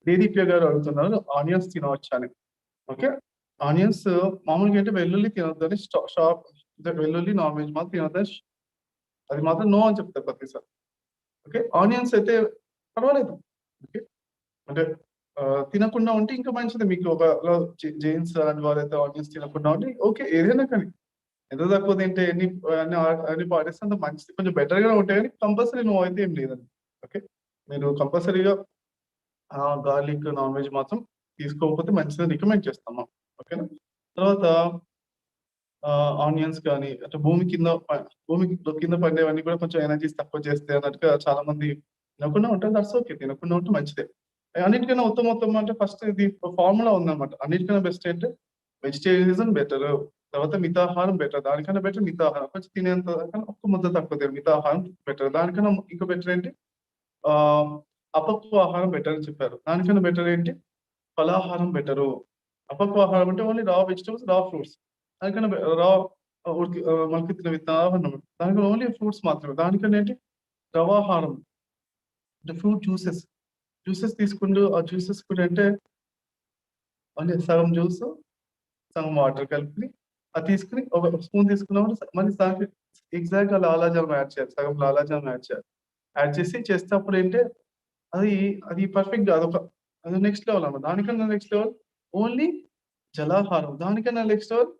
దేదీప్య గారు అడుగుతున్నారు ఆనియన్స్ తినవచ్చా అని. ఓకే, ఆనియన్స్ మామూలుగా అంటే వెల్లుల్లి తినొద్దని షాప్, వెల్లుల్లి నాన్ వెజ్ మాత్రం తినొద్దని అది మాత్రం నో అని చెప్తారు ప్రతిసారి. ఓకే, ఆనియన్స్ అయితే పర్వాలేదు. ఓకే, అంటే తినకుండా ఉంటే ఇంకా మంచిది. మీకు ఒక జైన్స్ అలాంటి వారైతే ఆనియన్స్ తినకుండా ఉంటే ఓకే, ఏదైనా కానీ ఎంత తక్కువ తింటే అన్ని పాటిస్తే అంత మంచిది, కొంచెం బెటర్ గా ఉంటాయి. కానీ కంపల్సరీ నో అయితే ఏం లేదండి. ఓకే, మీరు కంపల్సరీగా గార్లిక్ నాన్ వెజ్ మాత్రం తీసుకోకపోతే మంచిదని రికమెండ్ చేస్తాము. ఓకేనా. తర్వాత ఆనియన్స్ కానీ అంటే భూమి కింద పండేవన్నీ కూడా కొంచెం ఎనర్జీస్ తక్కువ చేస్తే అన్నట్టుగా చాలా మంది తినకుండా ఉంటారు. దట్స్ ఓకే, తినకుండా ఉంటే మంచిదే. అన్నిటికన్నా ఉత్తమం అంటే ఫస్ట్ ఇది ఫార్ములా ఉందన్నమాట. అన్నిటికన్నా బెస్ట్ అంటే వెజిటేరియనిజం బెటర్, తర్వాత మితాహారం బెటర్. దానికన్నా బెటర్ మితాహారం, కొంచెం తినేంత ఒక్క ముద్ద తక్కువ తిన మితాహారం బెటర్. దానికన్నా ఇంకా బెటర్ ఏంటి అపక్వ ఆహారం బెటర్ అని చెప్పారు. దానికన్నా బెటర్ ఏంటి ఫలాహారం బెటరు. అపక్వ ఆహారం అంటే ఓన్లీ రా వెజిటబుల్స్, రా ఫ్రూట్స్. దానికన్నా రా మొలకెత్తిన విత్తనాలు, దానికన్నా ఓన్లీ ఫ్రూట్స్ మాత్రమే. దానికన్నా ఏంటి ద్రవాహారం అంటే ఫ్రూట్ జ్యూసెస్ తీసుకుంటూ ఆ జ్యూసెస్ కూడా అంటే అంటే సగం జ్యూస్ సగం వాటర్ కలిపి అది తీసుకుని ఒక స్పూన్ తీసుకున్నప్పుడు మళ్ళీ దానికి ఎగ్జాక్ట్ గా లాలాజలం యాడ్ చేయాలి, సగం లాలాజలం యాడ్ చేయాలి. యాడ్ చేసి చేసేటప్పుడు ఏంటంటే అది పర్ఫెక్ట్ గా అది నెక్స్ట్ లెవెల్ అన్నమాట. దానికన్నా నెక్స్ట్ లెవెల్ ఓన్లీ జలాహారం, దానికన్నా నెక్స్ట్ లెవెల్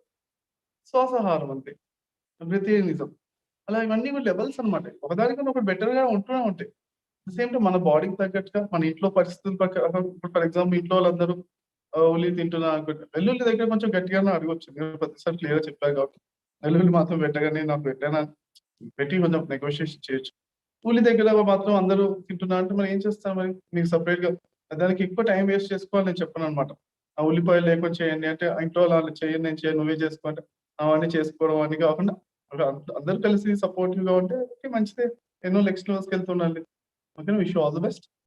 శ్వాసాహారం అంతే, బ్రెథియనిజం. అలా ఇవన్నీ కూడా లెవెల్స్ అనమాట. ఒకదానికన్నా ఒకటి బెటర్ గా ఉంటూనే ఉంటాయి. సేమ్ టైం మన బాడీకి తగ్గట్టుగా మన ఇంట్లో పరిస్థితులు ప్రకారం. ఇప్పుడు ఫర్ ఎగ్జాంపుల్ ఇంట్లో వాళ్ళందరూ ఉల్లి తింటున్నా అనుకుంటే వెల్లుల్లి దగ్గర కొంచెం గట్టిగానే అడగొచ్చు. నేను ప్రతిసారి క్లియర్ గా చెప్పాను కాబట్టి వెల్లుల్లి మాత్రం పెట్టగానే నాకు పెట్టాను పెట్టి కొంచెం నెగోషియేషన్ చేయొచ్చు. ఉల్లి దగ్గర మాత్రం అందరూ తింటున్నా అంటే మనం ఏం చేస్తాం, మరి మీకు సపరేట్ గా దానికి ఎక్కువ టైం వేస్ట్ చేసుకోవాలి నేను చెప్పను అనమాట. ఆ ఉల్లిపాయలు లేకుండా చేయండి అంటే ఇంట్లో వాళ్ళు చేయండి, నేను చేయను నువ్వే చేసుకోండి అవన్నీ చేసుకోవడం అని కాకుండా అందరూ కలిసి సపోర్టివ్ గా ఉంటే మంచిదే. ఎన్నో నెక్స్ట్ లెవెల్స్కి వెళ్తుండండి. Okay, wish you all the best.